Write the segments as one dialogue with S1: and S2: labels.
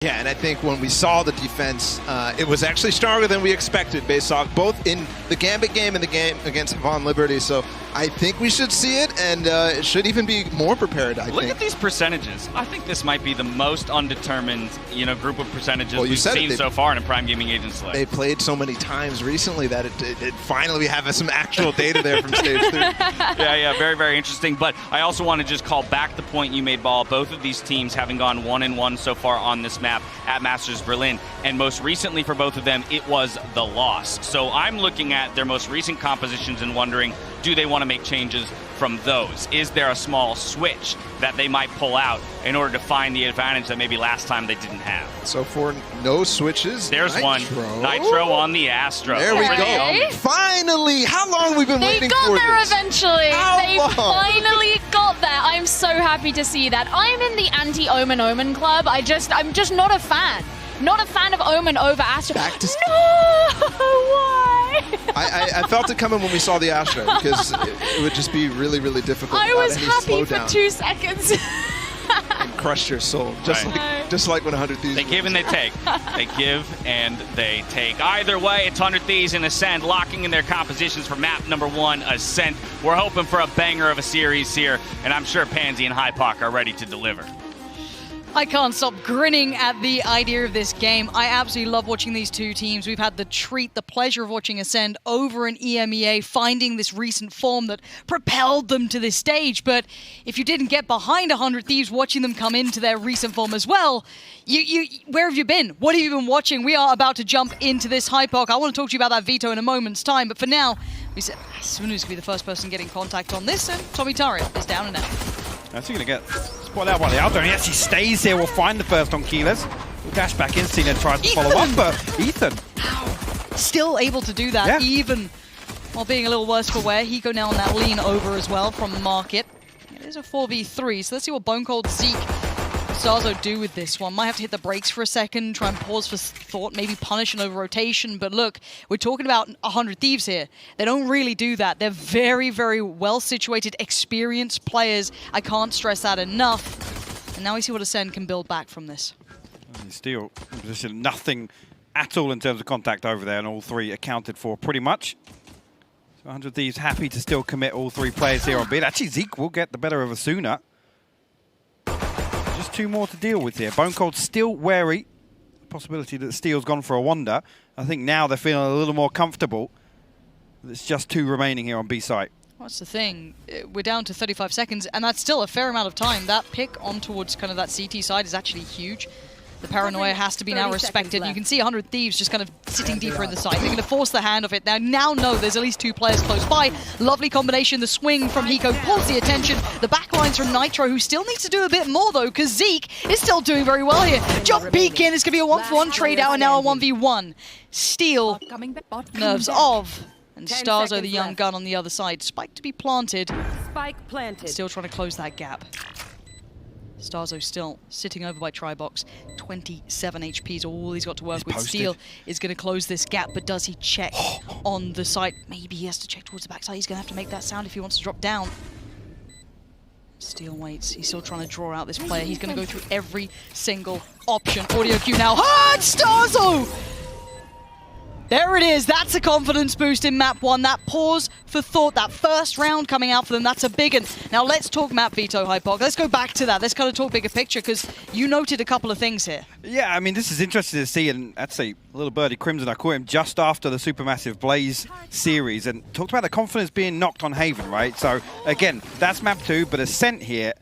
S1: Yeah, and I think when we saw the defense, it was actually stronger than we expected, based off both in the Gambit game and the game against Von Liberty. So I think we should see it, and it should even be more prepared, I think.
S2: Look at these percentages. I think this might be the most undetermined, group of percentages we've seen so far in a Prime Gaming Agent Select.
S1: They played so many times recently that it finally we have some actual data there from stage 3.
S2: Yeah, very, very interesting. But I also want to just call back the point you made, Ball. Both of these teams having gone 1-1 so far on this map at Masters Berlin, and most recently for both of them, it was the loss. So I'm looking at their most recent compositions and wondering, do they want to make changes from those? Is there a small switch that they might pull out in order to find the advantage that maybe last time they didn't have?
S1: So for no switches,
S2: there's one. Nitro on the Astro.
S1: There we go. Finally! How long have we been waiting for this?
S3: They got there eventually.
S1: They
S3: finally got there. I'm so happy to see that. I'm in the anti-Omen club. I'm just not a fan. Not a fan of Omen over Astro. Why?
S1: I felt it coming when we saw the Astro, because it would just be really, really difficult.
S3: I was happy for 2 seconds.
S1: And crushed your soul, just like when 100 Thieves.
S2: They give and they take. They give and they take. Either way, it's 100 Thieves and Ascend locking in their compositions for map number 1, Ascent. We're hoping for a banger of a series here, and I'm sure Pansy and Hypoc are ready to deliver.
S4: I can't stop grinning at the idea of this game. I absolutely love watching these two teams. We've had the pleasure of watching Ascend over in EMEA, finding this recent form that propelled them to this stage. But if you didn't get behind 100 Thieves, watching them come into their recent form as well, where have you been? What have you been watching? We are about to jump into this Hypoc. I want to talk to you about that veto in a moment's time. But for now, we said Asuna's going to be the first person getting contact on this, and Tommy Taria is down and out.
S5: That's going to get spotted out by the Aldo. He actually stays here. We'll find the first on Keyless. We'll dash back in. cned tries to follow up, but Ethan.
S4: Still able to do that, even while being a little worse for wear. Hiko now on that lean over as well from Market. It is a 4v3, so let's see what Bone Cold Zeke Starzo do with this one. Might have to hit the brakes for a second, try and pause for thought, maybe punish an over-rotation. But look, we're talking about 100 Thieves here. They don't really do that. They're very, very well-situated, experienced players. I can't stress that enough. And now we see what Ascend can build back from this.
S5: Still in position, nothing at all in terms of contact over there, and all three accounted for pretty much. So 100 Thieves happy to still commit all 3 players here on B. Actually, Zeke will get the better of Asuna. Just 2 more to deal with here. Bone Cold still wary. The possibility that Steel's gone for a wander. I think now they're feeling a little more comfortable. There's just 2 remaining here on B site.
S4: What's the thing? We're down to 35 seconds, and that's still a fair amount of time. That pick on towards kind of that CT side is actually huge. The paranoia has to be now respected. You can see 100 Thieves just kind of sitting deeper in the site. They're going to force the hand of it. Now know there's at least 2 players close by. Lovely combination. The swing from Hiko pulls the attention. The backlines from Nitro, who still needs to do a bit more, though, because Zeke is still doing very well here. Jump peek in. It's going to be a 1-for-1 trade out, and now a 1v1. Steel, nerves of. And Starzo, the young gun on the other side. Spike to be planted.
S6: Spike planted.
S4: Still trying to close that gap. Starzo still sitting over by Tribox. 27 HP is all he's got to work with. Steel is going to close this gap, but does he check on the side? Maybe he has to check towards the backside. He's going to have to make that sound if he wants to drop down. Steel waits. He's still trying to draw out this player. He's going to go through every single option. Audio cue now. Hard Starzo! There it is. That's a confidence boost in map 1. That pause for thought, that first round coming out for them, that's a big one. Now let's talk map veto, Hypoc. Let's go back to that. Let's kind of talk bigger picture, because you noted a couple of things here.
S5: Yeah, I mean, this is interesting to see, and I'd say little birdie Crimson, I caught him just after the Supermassive Blaze series, and talked about the confidence being knocked on Haven, right? So again, that's map 2, but Ascent here,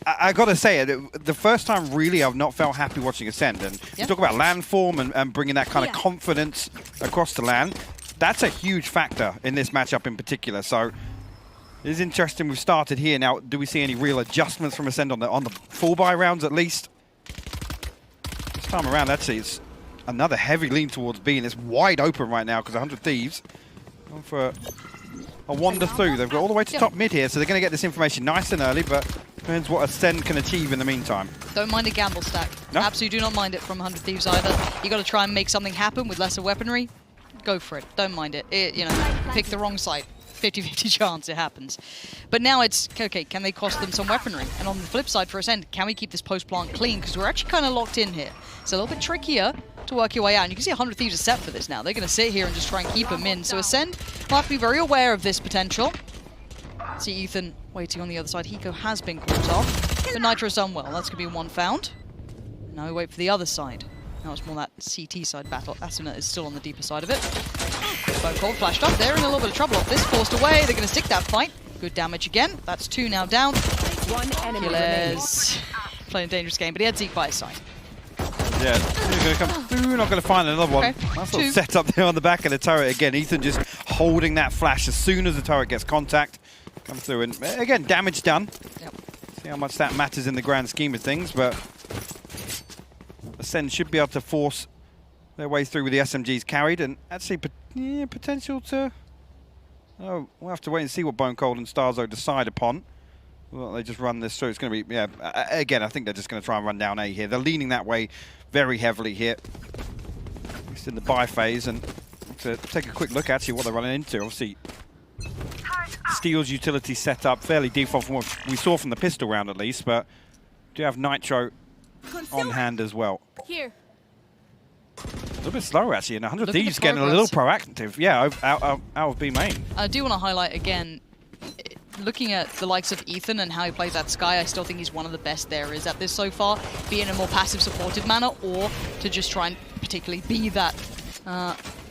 S5: I gotta say it, the first time really I've not felt happy watching Ascend. And you talk about landform and bringing that kind of confidence across the land. That's a huge factor in this matchup in particular. So it is interesting we've started here. Now, do we see any real adjustments from Ascend on the full buy rounds at least? This time around, actually, it's another heavy lean towards B, and it's wide open right now because 100 Thieves going for a wander through. They've got all the way to top mid here, so they're going to get this information nice and early, but depends what Ascend can achieve in the meantime.
S4: Don't mind a gamble stack. No? Absolutely do not mind it from 100 Thieves either. You got to try and make something happen with lesser weaponry. Go for it. Don't mind it. You know, pick the wrong side. 50-50 chance it happens. But now it's, okay, can they cost them some weaponry? And on the flip side for ASCEND, can we keep this post-plant clean? Because we're actually kind of locked in here. It's a little bit trickier to work your way out. And you can see 100 Thieves are set for this now. They're going to sit here and just try and keep them in. So ASCEND will have to be very aware of this potential. See Ethan waiting on the other side. Hiko has been caught off. But Nitro's done well. That's going to be one found. Now we wait for the other side. Now it's more that CT side battle. Asuna is still on the deeper side of it. Bone Cold flashed up. They're in a little bit of trouble. This forced away. They're going to stick that fight. Good damage again. That's 2 now down.
S6: One enemy
S4: Killers playing a dangerous game, but he had Zeke by his side.
S5: Yeah, he's going to come through, not going to find another one.
S4: Okay.
S5: Nice little set up there on the back of the turret again. Ethan just holding that flash as soon as the turret gets contact. Come through and, again, damage done.
S4: Yep.
S5: See how much that matters in the grand scheme of things, but ASCEND should be able to force their way through with the SMGs carried, and actually potential to... Oh, we'll have to wait and see what Bone Cold and Starzo decide upon. Well, they just run this through. It's going to be, yeah, again, I think they're just going to try and run down A here. They're leaning that way very heavily here. It's in the buy phase, and to take a quick look actually what they're running into. Obviously, Steel's utility set up fairly default from what we saw from the pistol round at least, but do have Nitro on hand as well.
S3: Here.
S5: A little bit slower actually, and 100
S4: Look at the
S5: Thieves getting a little
S4: progress.
S5: proactive. Yeah, out of B main.
S4: I do want to highlight again, looking at the likes of Ethan and how he plays that Sky, I still think he's one of the best there is at this so far, be in a more passive supported manner or to just try and particularly be that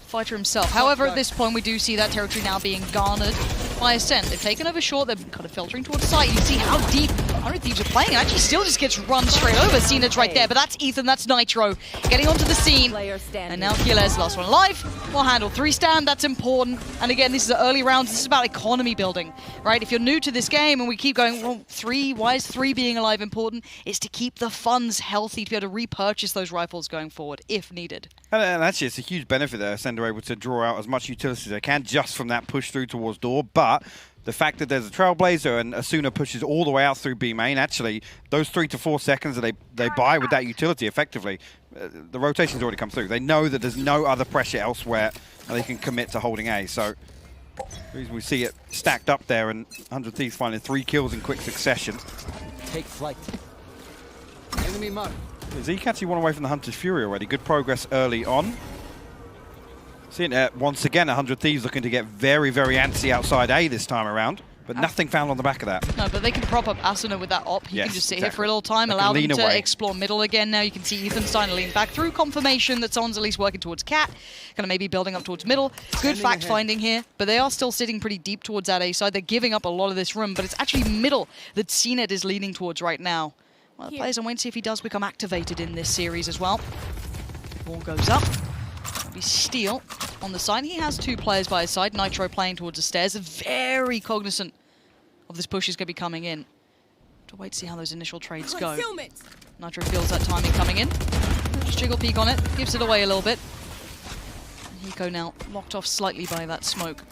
S4: fighter himself. However, at this point we do see that territory now being garnered by ASCEND. They've taken over short, they're kind of filtering towards the site. You see how deep 100 Thieves are playing, and actually still just gets run straight over. cned's right there, but that's Ethan, that's Nitro getting onto the scene. And now Killers, last one alive, will handle 3 stand, that's important. And again, this is the early rounds, this is about economy building, right? If you're new to this game and we keep going, well, 3, why is 3 being alive important? It's to keep the funds healthy, to be able to repurchase those rifles going forward, if needed.
S5: And actually, it's a huge benefit that ASCEND are able to draw out as much utility as they can just from that push through towards door. But the fact that there's a Trailblazer and Asuna pushes all the way out through B main, actually, those 3 to 4 seconds that they buy with that utility effectively, the rotation's already come through. They know that there's no other pressure elsewhere and they can commit to holding A. So we see it stacked up there, and 100 Thieves finding 3 kills in quick succession.
S7: Take flight. Enemy mark.
S5: Zeke actually one away from the Hunter's Fury already. Good progress early on. Seeing once again 100 Thieves looking to get very, very antsy outside A this time around, but nothing found on the back of that.
S4: No, but they can prop up Asuna with that op. He
S5: Yes,
S4: can just sit
S5: exactly.
S4: here for a little time,
S5: They
S4: allow
S5: can
S4: them
S5: lean
S4: to
S5: away.
S4: explore middle again. Now you can see Ethan starting to lean back through confirmation that someone's at least working towards Cat. Kind of maybe building up towards middle. Good fact finding here, but they are still sitting pretty deep towards that A side. They're giving up a lot of this room, but it's actually middle that cned is leaning towards right now. Well, the players, I'm waiting to see if he does become activated in this series as well. Ball goes up. That'll be Steel on the side. He has 2 players by his side. Nitro playing towards the stairs. Very cognizant of this push is going to be coming in. To wait to see how those initial trades go. Nitro feels that timing coming in. Just jiggle peek on it. Gives it away a little bit. And Hiko now locked off slightly by that smoke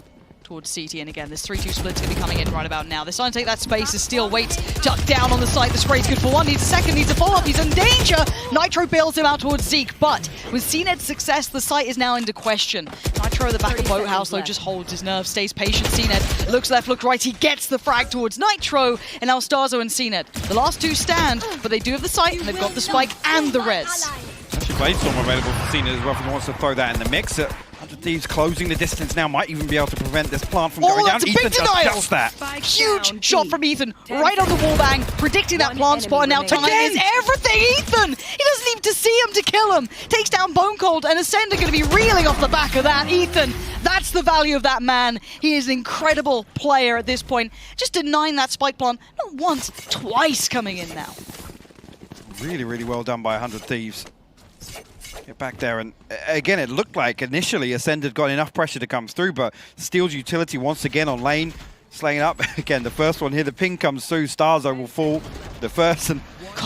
S4: towards CT, and again, this 3-2 split's going to be coming in right about now. They're starting to take that space as Steel waits, ducked down on the site. The spray's good for 1, needs a second, needs a follow-up, he's in danger! Nitro bails him out towards Zeke, but with cned's success, the site is now into question. Nitro at the back of Boathouse, though, just holds his nerve, stays patient. cned looks left, looks right, he gets the frag towards Nitro, and now Starzo and cned. The last 2 stand, but they do have the site, and they've got the spike and the res.
S5: Actually, Bladestorm available for cned as well if he wants to throw that in the mix. 100 Thieves closing the distance now, might even be able to prevent this plant from going down.
S4: That's a
S5: Ethan
S4: big
S5: does
S4: denial!
S5: just that.
S4: Huge shot from Ethan, right on the wallbang, predicting that plant spot, and now time is everything! Ethan! He doesn't need to see him to kill him! Takes down Bone Cold, and ASCEND are going to be reeling off the back of that. Ethan, that's the value of that man. He is an incredible player at this point. Just denying that spike plant, not once, twice coming in now.
S5: Really, really well done by 100 Thieves. Get back there, and again, it looked like initially ASCEND had got enough pressure to come through, but Steel's utility once again on lane, slaying up. Again, the first one here, the ping comes through, Starzo will fall. The first and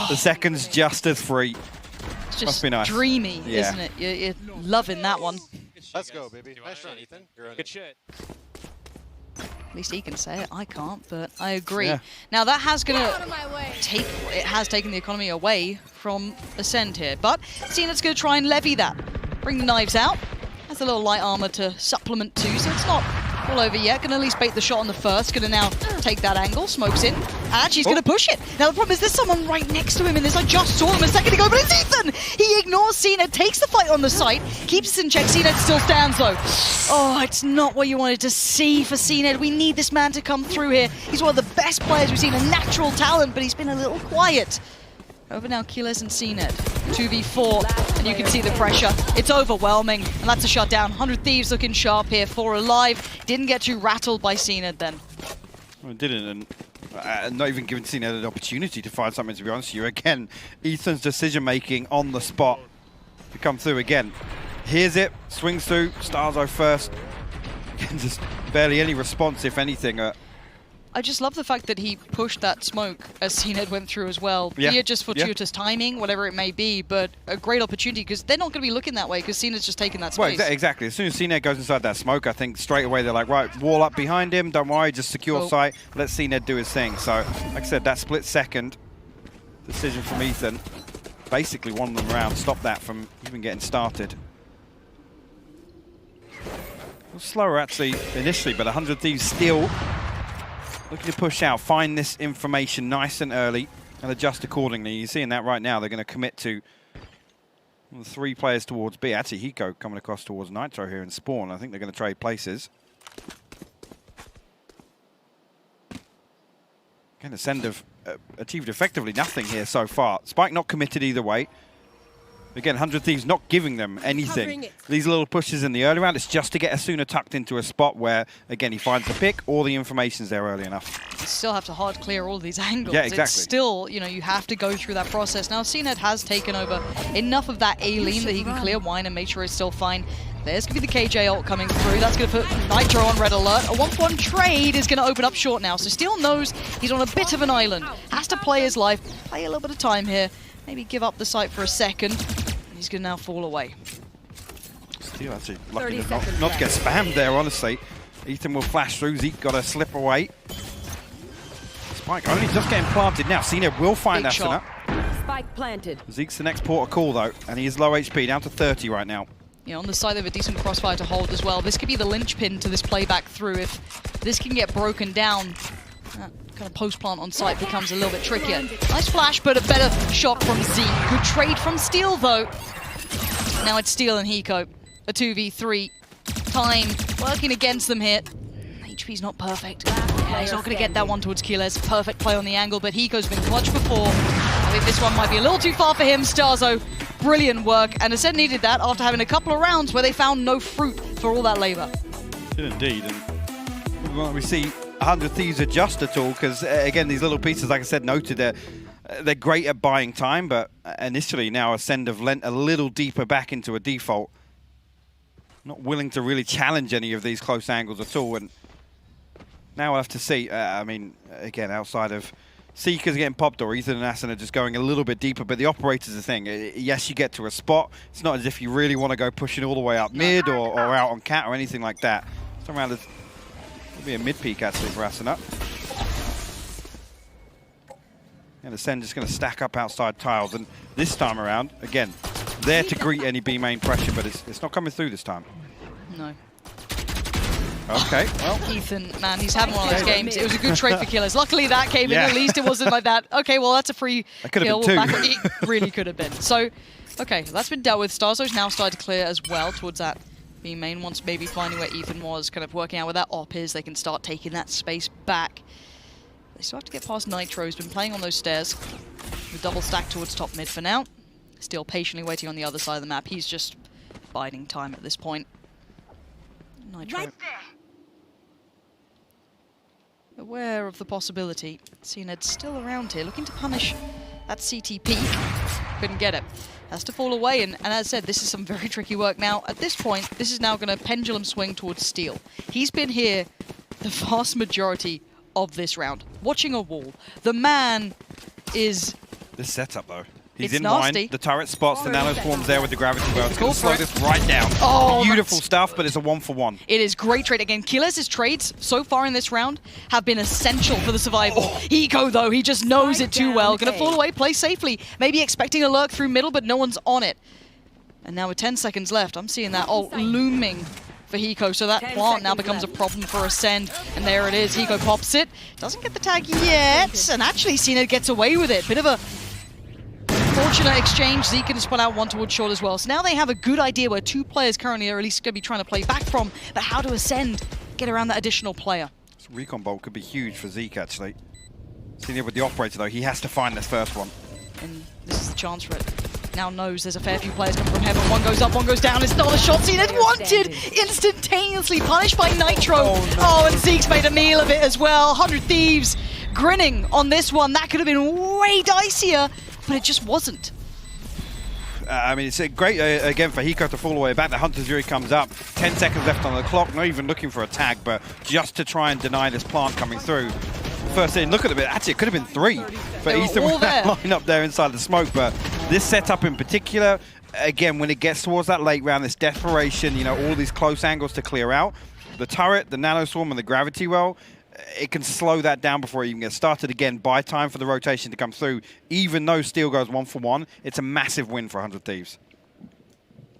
S5: the second's just as free.
S4: It's just
S5: Must be nice.
S4: dreamy,
S5: Yeah.
S4: isn't it? You're loving that one.
S8: Let's go, baby. Nice run, Ethan.
S7: Good shit.
S4: At least he can say it, I can't, but I agree.
S5: Yeah.
S4: Now that has taken the economy away from ASCEND here, but cned's going to try and levy that. Bring the knives out. Has a little light armor to supplement too, so it's not All over yet. Gonna at least bait the shot on the first. Gonna now take that angle. Smokes in. And she's gonna push it. Now the problem is there's someone right next to him in this. I just saw him a second ago, but it's Ethan! He ignores cned, takes the fight on the site, keeps us in check. cned still stands though. Oh, it's not what you wanted to see for cned. We need this man to come through here. He's one of the best players we've seen, a natural talent, but he's been a little quiet. Over now, Keyless and cned. 2v4, and you can see the pressure. It's overwhelming, and that's a shutdown. 100 Thieves looking sharp here. 4 alive. Didn't get too rattled by cned then.
S5: Well, it didn't, and not even giving cned an opportunity to find something, to be honest with you. Again, Ethan's decision-making on the spot to come through again. Hears it, swings through, Starzo first. Again, just barely any response, if anything.
S4: I just love the fact that he pushed that smoke as cned went through as well.
S5: Yeah.
S4: Be it just fortuitous timing, whatever it may be, but a great opportunity because they're not going to be looking that way because cned's just taking that space.
S5: Well, exactly. As soon as cned goes inside that smoke, I think straight away they're like, right, wall up behind him, don't worry, just secure sight, let cned do his thing. So, like I said, that split second decision from Ethan basically won them around, stopped that from even getting started. A little slower actually initially, but 100 Thieves still looking to push out, find this information nice and early, and adjust accordingly. You're seeing that right now. They're going to commit to 3 players towards B. Actually, Hiko coming across towards Nitro here in Spawn. I think they're going to trade places. Again, ASCEND have achieved effectively nothing here so far. Spike not committed either way. Again, 100 Thieves not giving them anything. These little pushes in the early round, it's just to get Asuna tucked into a spot where, again, he finds the pick, all the information's there early enough.
S4: You still have to hard clear all these angles.
S5: Yeah, exactly.
S4: It's still, you know, you have to go through that process. Now, cned has taken over enough of that A lane that he can clear wine and make sure it's still fine. There's going to be the KJ ult coming through. That's going to put Nitro on red alert. A 1-for-1 trade is going to open up short now. So Steel knows he's on a bit of an island. Has to play his life, play a little bit of time here. Maybe give up the site for a second. He's going to now fall away.
S5: Steel actually lucky not to get spammed there, honestly. Ethan will flash through. Zeke got to slip away. Spike only just getting planted now. cned will find Asuna.
S6: Spike planted.
S5: Zeke's the next port of call, though, and he is low HP, down to 30 right now.
S4: You know, on the side they have a decent crossfire to hold as well. This could be the linchpin to this playback through. If this can get broken down, that kind of post-plant on site becomes a little bit trickier. Nice flash, but a better shot from Zeke. Good trade from Steel, though. Now it's Steel and Hiko. A 2v3. Time working against them here. HP's not perfect. Yeah, he's not going to get that one towards Keyless. Perfect play on the angle, but Hiko's been clutch before. I think this one might be a little too far for him. Starzo, brilliant work. And ASCEND needed that after having a couple of rounds where they found no fruit for all that labor.
S5: Did indeed. And we see 100 Thieves adjust at all, because, again, these little pieces, like I said, noted, they're great at buying time, but initially now ASCEND have lent a little deeper back into a default. Not willing to really challenge any of these close angles at all. And now we'll have to see. I mean, again, outside of Seekers getting popped or Ethan and Asuna just going a little bit deeper, but the operator's the thing. Yes, you get to a spot. It's not as if you really want to go pushing all the way up mid or out on cat or anything like that. This time around, it'll be a mid peak actually for Asuna. And ASCEND just going to stack up outside tiles. And this time around, again, there to greet any B main pressure, but it's not coming through this time.
S4: No.
S5: Okay, well.
S4: Ethan, man, he's having one of those games. It was a good trade for Killers. Luckily that came in, at least it wasn't like that. Okay, well, that's a free kill. It really could have been. So, okay, that's been dealt with. Starzo's now started to clear as well towards that B main. Once maybe finding where Ethan was, kind of working out where that op is, they can start taking that space back. They still have to get past Nitro, who's been playing on those stairs. The double stack towards top mid for now. Still patiently waiting on the other side of the map. He's just biding time at this point. Nitro. Right there. Aware of the possibility. cned still around here, looking to punish that CT peak. Couldn't get it. Has to fall away, and as I said, this is some very tricky work. Now, at this point, this is now going to pendulum swing towards Steel. He's been here the vast majority of this round, watching a wall. The man is...
S5: This setup, though. He's in line, the turret spots, the nano swarm's there with the gravity well. It's going to slow this right down.
S4: Oh,
S5: beautiful stuff, but it's a 1-for-1.
S4: It is great trade. Again, Keyless' trades so far in this round have been essential for the survival. Hiko, though, he just knows it too well. Going to fall away, play safely. Maybe expecting a lurk through middle, but no one's on it. And now with 10 seconds left, I'm seeing that ult looming for Hiko, so that plant now becomes a problem for Ascend, and there it is. Hiko pops it, doesn't get the tag yet, and actually cned gets away with it. Bit of a fortunate exchange. Zeke can spun out one towards short as well. So now they have a good idea where two players currently are at least going to be trying to play back from, but how to Ascend get around that additional player.
S5: This recon bolt could be huge for Zeke, actually. cned with the operator, though, he has to find this first one.
S4: And this is the chance for it. Now knows there's a fair few players coming from heaven. One goes up, one goes down. It's not a shot. cned wanted, instantaneously punished by Nitro. Oh, and Zeke's made a meal of it as well. 100 Thieves grinning on this one. That could have been way dicier, but it just wasn't.
S5: I mean, it's a great, again, for Hiko to fall away back. The Hunter's Fury comes up. 10 seconds left on the clock. Not even looking for a tag, but just to try and deny this plant coming through. First in, look at it. Actually, it could have been 3 for Ethan with that line up there inside the smoke. But this setup in particular, again, when it gets towards that late round, this desperation, you know, all these close angles to clear out. The turret, the nano swarm, and the gravity well, it can slow that down before it even gets started. Again, buy time for the rotation to come through. Even though Steel goes 1 for 1, it's a massive win for 100 Thieves.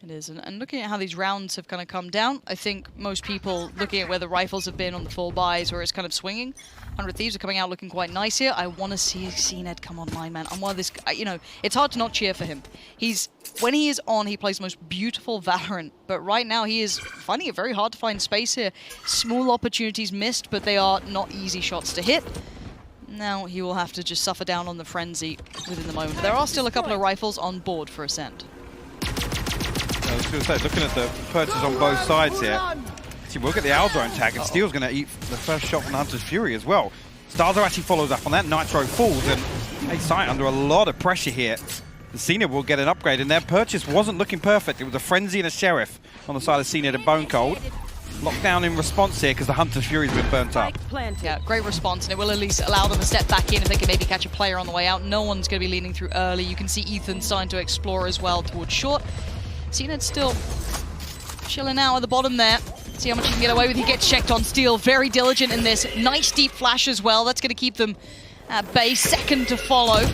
S4: It is, and looking at how these rounds have kind of come down, I think most people looking at where the rifles have been on the full buys, where it's kind of swinging, 100 Thieves are coming out looking quite nice here. I want to see cned come online, man. I'm one of this, you know, it's hard to not cheer for him. When he is on, he plays the most beautiful Valorant, but right now he is finding it very hard to find space here. Small opportunities missed, but they are not easy shots to hit. Now he will have to just suffer down on the frenzy within the moment. But there are still a couple of rifles on board for Ascend.
S5: I was going to say, looking at the purchase on both sides here, see, we'll get the Aldrone tag, and Steel's going to eat the first shot from the Hunter's Fury as well. Starzo actually follows up on that. Nitro falls, and ASCEND under a lot of pressure here. The cned will get an upgrade, and their purchase wasn't looking perfect. It was a Frenzy and a Sheriff on the side of cned and Bone Cold. Lockdown in response here, because the Hunter's Fury's been burnt up.
S4: Yeah, great response, and it will at least allow them to step back in if they can maybe catch a player on the way out. No one's going to be leaning through early. You can see Ethan starting to explore as well towards short. cned still chilling out at the bottom there. See how much he can get away with. He gets checked on Steel. Very diligent in this. Nice deep flash as well. That's going to keep them at bay. Second to follow.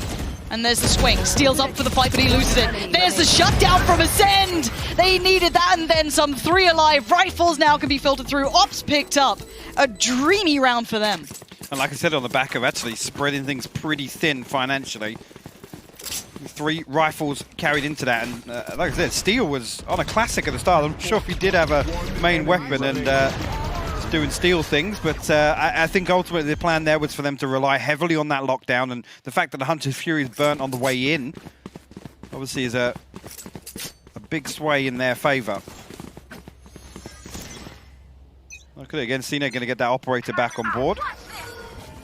S4: And there's the swing. Steel's up for the fight, but he loses it. There's the shutdown from Ascend. They needed that and then some. 3 alive. Rifles now can be filtered through. Ops picked up. A dreamy round for them.
S5: And like I said, on the back of actually spreading things pretty thin financially. 3 rifles carried into that, and like I said, Steel was on a classic at the start. I'm sure he did have a main weapon and was doing Steel things, but I think ultimately the plan there was for them to rely heavily on that lockdown, and the fact that the Hunter's Fury is burnt on the way in obviously is a big sway in their favour. Look at it again, cned going to get that operator back on board.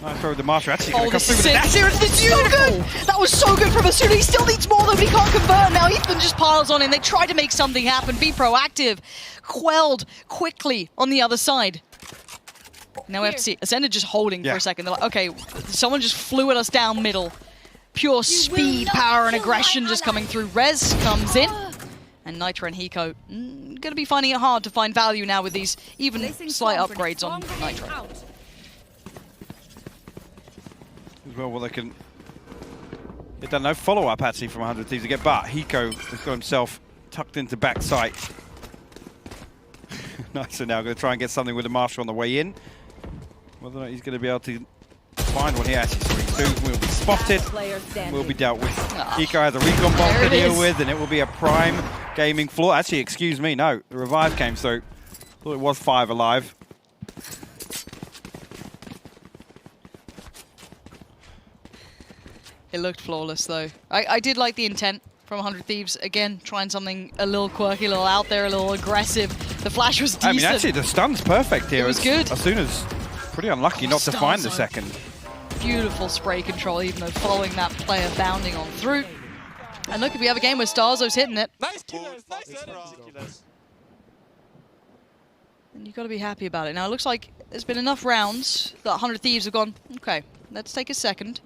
S5: Nitro with the Master actually going to come through with
S4: That's so good! That was so good from Asuna. He still needs more though, but he can't convert. Now Ethan just piles on in. They try to make something happen, be proactive. Quelled quickly on the other side. Now we have to see. Ascend just holding for a second. They're like, okay, someone just flew at us down middle. Pure speed, power, and aggression just coming through. Rez comes in. And Nitro and Hiko going to be finding it hard to find value now with these even slight upgrades on Nitro.
S5: Well, they can... They've done no follow-up, actually, from 100 Thieves again, but Hiko has got himself tucked into back sight. Nice, so now going to try and get something with the Marshal on the way in. Whether or not he's going to be able to find one here, actually, so he will be spotted, will be dealt with. Hiko has a recon bomb to deal with, and it will be a prime gaming floor. Actually, excuse me, no, the revive came through. Thought it was 5 alive.
S4: It looked flawless, though. I did like the intent from 100 Thieves. Again, trying something a little quirky, a little out there, a little aggressive. The flash was decent.
S5: I mean, actually, the stun's perfect here.
S4: It was good.
S5: Asuna's pretty unlucky not to find the second.
S4: Beautiful spray control, even though following that player bounding on through. And look, if we have a game where Starzo's hitting it.
S8: Nice killers, nice.
S4: And you've got to be happy about it. Now, it looks like there's been enough rounds that 100 Thieves have gone, okay, let's take a second.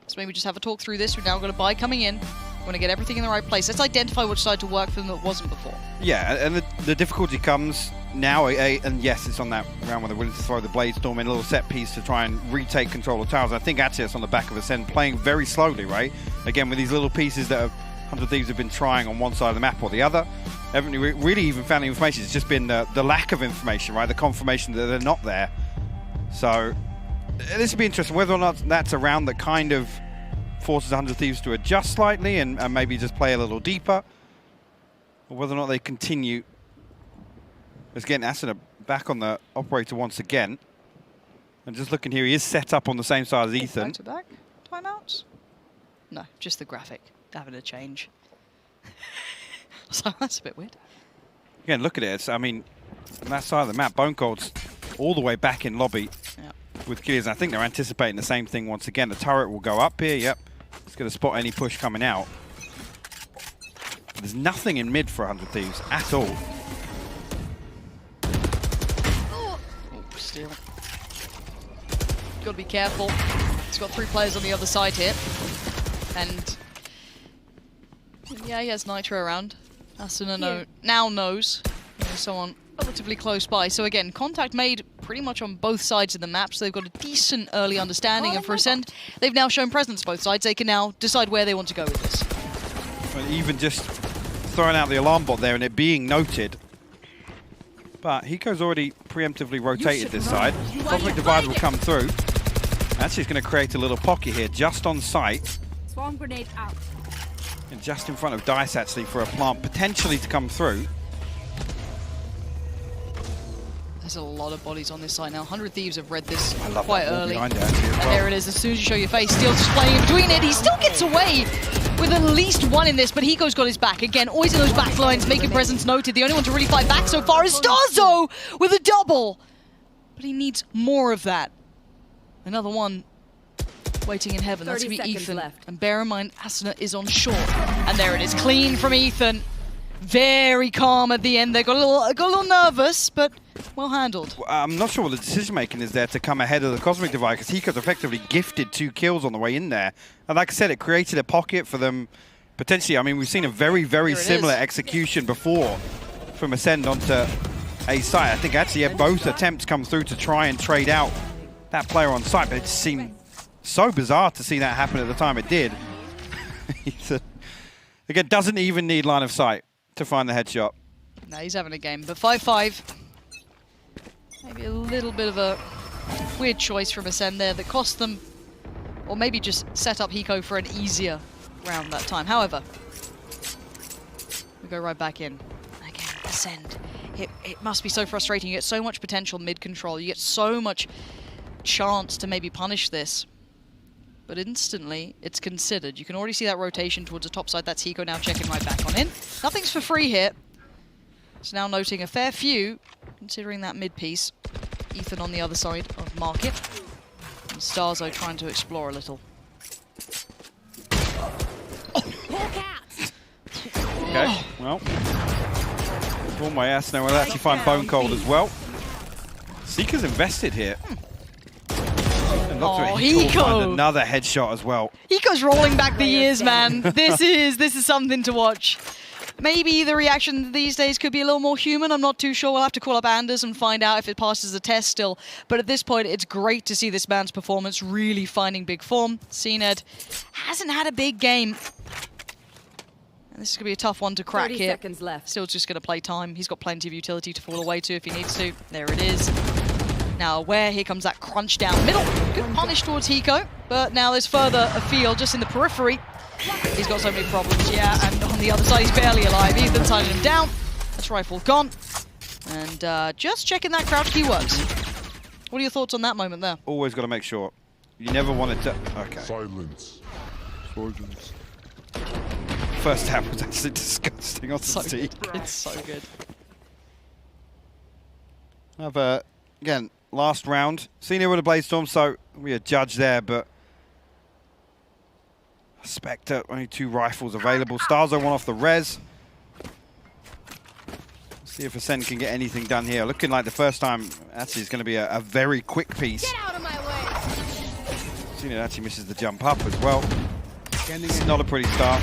S4: So maybe just have a talk through this. We've now got a buy coming in. We want to get everything in the right place. Let's identify which side to work for them that wasn't before.
S5: Yeah, and the difficulty comes now, and yes, it's on that round where they're willing to throw the Blade Storm in, a little set piece to try and retake control of towers. I think actually it's on the back of Ascend, playing very slowly, right? Again, with these little pieces that 100 Thieves have been trying on one side of the map or the other. haven't really even found the information. It's just been the lack of information, right? The confirmation that they're not there. So this would be interesting, whether or not that's a round that kind of forces 100 Thieves to adjust slightly and maybe just play a little deeper, or whether or not they continue. Let's get Asuna back on the operator once again. And just looking here, he is set up on the same side as Ethan.
S4: Back-to-back timeouts? No, just the graphic having a change. So that's a bit weird.
S5: Again, look at it. It's, I mean, on that side of the map, Bone Cold's all the way back in lobby with Gillies. I think they're anticipating the same thing once again. The turret will go up here. Yep. It's going to spot any push coming out. But there's nothing in mid for 100 Thieves at all.
S4: Oh, still. Got to be careful. He's got 3 players on the other side here. And yeah, he has Nitro around. Asuna now knows there's someone relatively close by. So again, contact made pretty much on both sides of the map, so they've got a decent early understanding. And for ASCEND, they've now shown presence both sides. They can now decide where they want to go with this.
S5: And even just throwing out the alarm bot there and it being noted. But Hiko's already preemptively rotated this side. Cosmic Divide will come through. Actually, it's going to create a little pocket here just on site.
S6: Swarm grenade out.
S5: And just in front of Dice, actually, for a plant potentially to come through.
S4: There's a lot of bodies on this side now. 100 Thieves have read this
S5: I love
S4: quite
S5: that wall
S4: early.
S5: behind it, actually, as
S4: And
S5: well.
S4: there it is. As soon as you show your face, Steel just playing in between it. He still gets away with at least one in this, but Hiko's got his back. Again, always in those back lines, making presence noted. The only one to really fight back so far is Starzo with a double. But he needs more of that. Another one waiting in heaven. That's going to be Ethan.
S6: Left.
S4: And bear in mind, Asuna is on shore. And there it is. Clean from Ethan. Very calm at the end. They got a little nervous, but well handled.
S5: I'm not sure what the decision-making is there to come ahead of the Cosmic Divide, because Hiko's effectively gifted 2 kills on the way in there. And like I said, it created a pocket for them potentially. I mean, we've seen a very, very similar execution before from ASCEND onto a site. I think actually both attempts come through to try and trade out that player on site, but it just seemed so bizarre to see that happen at the time it did. Again, doesn't even need line of sight to find the headshot.
S4: No, he's having a game. But 5-5. Maybe a little bit of a weird choice from ASCEND there that cost them, or maybe just set up Hiko for an easier round that time. However, we go right back in. Again, ASCEND. It must be so frustrating. You get so much potential mid-control. You get so much chance to maybe punish this. But instantly, it's considered. You can already see that rotation towards the top side. That's Hiko now checking right back on in. Nothing's for free here. It's now noting a fair few, considering that mid-piece. Ethan on the other side of Market. And Starzo trying to explore a little.
S5: Okay, well. One way Asuna will actually find Bone Cold as well. Seeker's invested here.
S4: Oh,
S5: Hiko!
S4: Hiko!
S5: Another headshot as well.
S4: Hiko's rolling back the years, man. This is something to watch. Maybe the reaction these days could be a little more human. I'm not too sure. We'll have to call up Anders and find out if it passes the test still. But at this point, it's great to see this man's performance really finding big form. cned hasn't had a big game. And this is going to be a tough one to crack
S6: 30
S4: here.
S6: seconds left.
S4: Still just going to play time. He's got plenty of utility to fall away to if he needs to. There it is. Now aware, here comes that crunch down middle. Good punish towards Hiko, but now there's further afield, just in the periphery. He's got so many problems, yeah, and on the other side he's barely alive. Ethan's hunting him down. That's rifle gone. And just checking that crouch key works. What are your thoughts on that moment there?
S5: Always got to make sure. You never want it to... Okay.
S8: Silence. Sergeants.
S5: First tap was actually disgusting on the
S4: So
S5: tee.
S4: good. It's so good.
S5: Have again, last round. Senior with a Blade Storm, so we a judge there, but Spectre, only 2 rifles available. Starzo one off the res. See if ASCEND can get anything done here. Looking like the first time actually is going to be a very quick piece.
S6: Get out of my way.
S5: Senior actually misses the jump up as well. It's not a pretty start.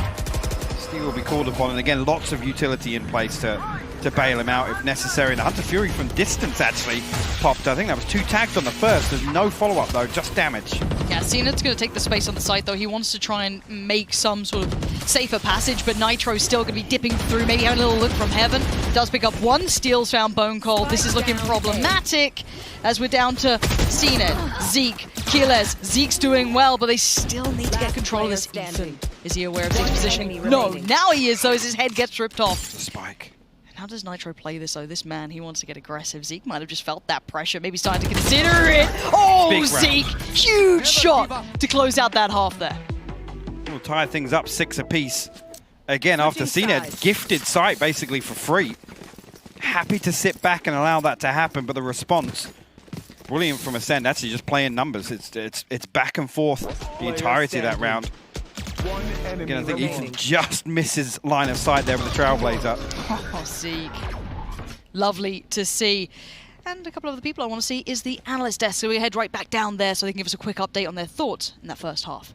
S5: Steel will be called upon, and again, lots of utility in place to to bail him out if necessary. And the Hunter Fury from distance actually popped. I think that was 2 tags on the first. There's no follow-up though, just damage.
S4: Yeah, cned's going to take the space on the site though. He wants to try and make some sort of safer passage, but Nitro's still going to be dipping through, maybe having a little look from heaven. Does pick up one. Steel's found Bone Cold. This is looking problematic as we're down to cned, Zeke, Keyless. Zeke's doing well, but they still need to get control of this. Ethan, is he aware of Zeke's position? No, now he is though, as his head gets ripped off.
S5: The spike.
S4: How does Nitro play this though? This man, he wants to get aggressive. Zeke might have just felt that pressure, maybe starting to consider it. Oh, Zeke! Huge shot to close out that half there.
S5: We'll tie things up 6 apiece. Again, after cned gifted sight basically for free. Happy to sit back and allow that to happen, but the response, brilliant from ASCEND, actually just playing numbers. It's back and forth the entirety of that round. Again, I think Ethan just misses line of sight there with the Trailblazer.
S4: Oh, Zeke. Lovely to see. And a couple of the people I want to see is the analyst desk. So we head right back down there so they can give us a quick update on their thoughts in that first half.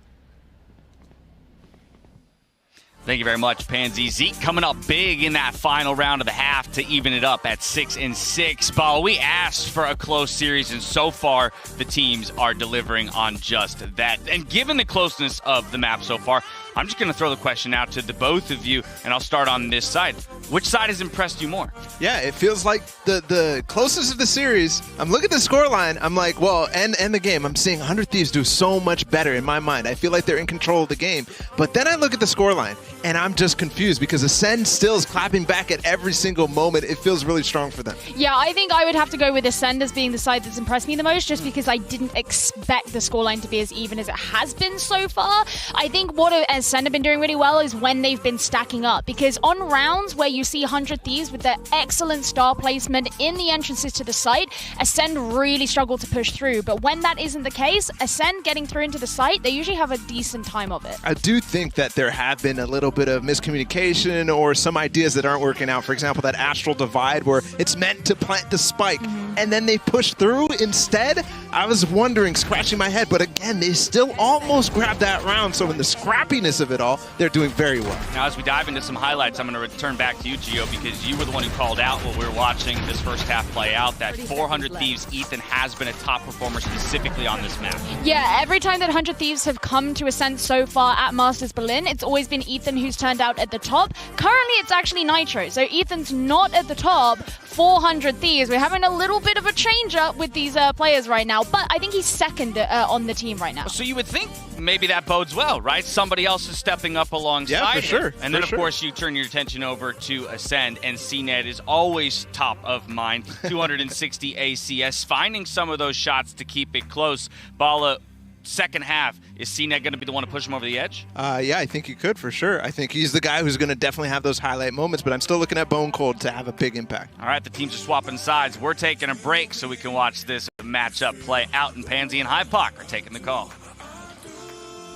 S2: Thank you very much, Pansy. Zeke coming up big in that final round of the half to even it up at 6-6. But we asked for a close series, and so far the teams are delivering on just that. And given the closeness of the map so far, I'm just going to throw the question out to the both of you, and I'll start on this side. Which side has impressed you more?
S1: Yeah, it feels like the closest of the series. I'm looking at the scoreline. I'm like, well, and the game. I'm seeing 100 Thieves do so much better in my mind. I feel like they're in control of the game. But then I look at the scoreline, and I'm just confused because ASCEND still is clapping back at every single moment. It feels really strong for them.
S3: Yeah, I think I would have to go with ASCEND as being the side that's impressed me the most, just because I didn't expect the scoreline to be as even as it has been so far. I think what ASCEND have been doing really well is when they've been stacking up, because on rounds where you see 100 Thieves with their excellent star placement in the entrances to the site, ASCEND really struggle to push through. But when that isn't the case, ASCEND getting through into the site, they usually have a decent time of it.
S1: I do think that there have been a little bit of miscommunication or some ideas that aren't working out. For example, that astral divide where it's meant to plant the spike and then they push through instead. I was wondering, scratching my head, but again, they still almost grabbed that round. So in the scrappiness of it all, they're doing very well.
S2: Now, as we dive into some highlights, I'm going to return back to you, Gio, because you were the one who called out what we were watching this first half play out, that 400 Thieves Ethan has been a top performer specifically on this map.
S3: Yeah, every time that 100 Thieves have come to ASCEND so far at Masters Berlin, it's always been Ethan who's turned out at the top. Currently, it's actually Nitro, so Ethan's not at the top. 400 Thieves. We're having a little bit of a change up with these players right now, but I think he's second on the team right now.
S2: So you would think maybe that bodes well, right? Somebody else is stepping up alongside.
S1: Yeah, for sure.
S2: And then, of course, you turn your attention over to ASCEND, and cned is always top of mind. 260 ACS, finding some of those shots to keep it close. Bala, second half, is cned going to be the one to push him over the edge?
S1: Yeah, I think he could for sure. I think he's the guy who's going to definitely have those highlight moments, but I'm still looking at Bone Cold to have a big impact.
S2: All right, the teams are swapping sides. We're taking a break so we can watch this matchup play out, and Pansy and Hypoc are taking the call.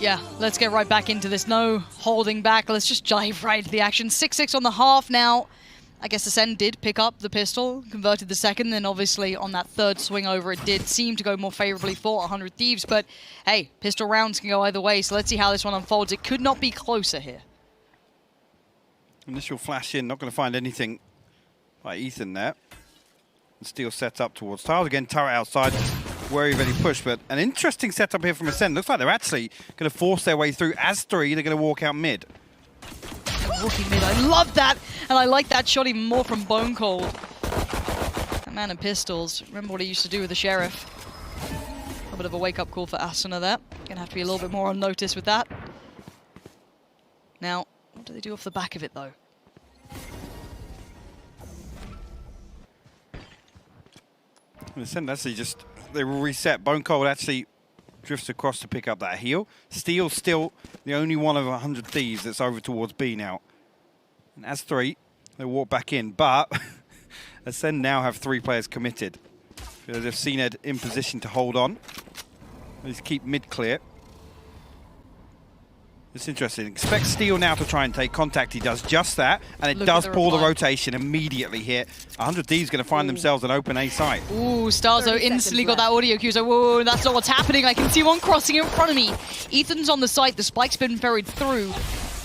S4: Yeah, let's get right back into this. No holding back. Let's just dive right into the action. 6-6 on the half now. I guess ASCEND did pick up the pistol, converted the second, and obviously on that third swing over, it did seem to go more favorably for 100 Thieves. But hey, pistol rounds can go either way, so let's see how this one unfolds. It could not be closer here.
S5: Initial flash in, not going to find anything by Ethan there. And Steel sets up towards Tiles again, turret outside. Wary of any push, but an interesting setup here from ASCEND. Looks like they're actually going to force their way through. As 3, they're going to walk out mid.
S4: Walking mid, I love that, and I like that shot even more from Bone Cold. That man and pistols, remember what he used to do with the Sheriff. A bit of a wake-up call for Asuna there. Gonna have to be a little bit more on notice with that. Now, what do they do off the back of it, though?
S5: ASCEND actually just, they will reset. Bone Cold actually drifts across to pick up that heal. Steel's still the only one of 100 Thieves that's over towards B now. And as 3, they walk back in, but ASCEND now have 3 players committed. They've cned in position to hold on. Let's keep mid clear. It's interesting. Expect Steel now to try and take contact. He does just that, and it does pull the rotation immediately here. 100 Thieves going to find themselves an open A site.
S4: Ooh, Starzo instantly got that audio cue. So, whoa, that's not what's happening. I can see one crossing in front of me. Ethan's on the site. The spike's been buried through.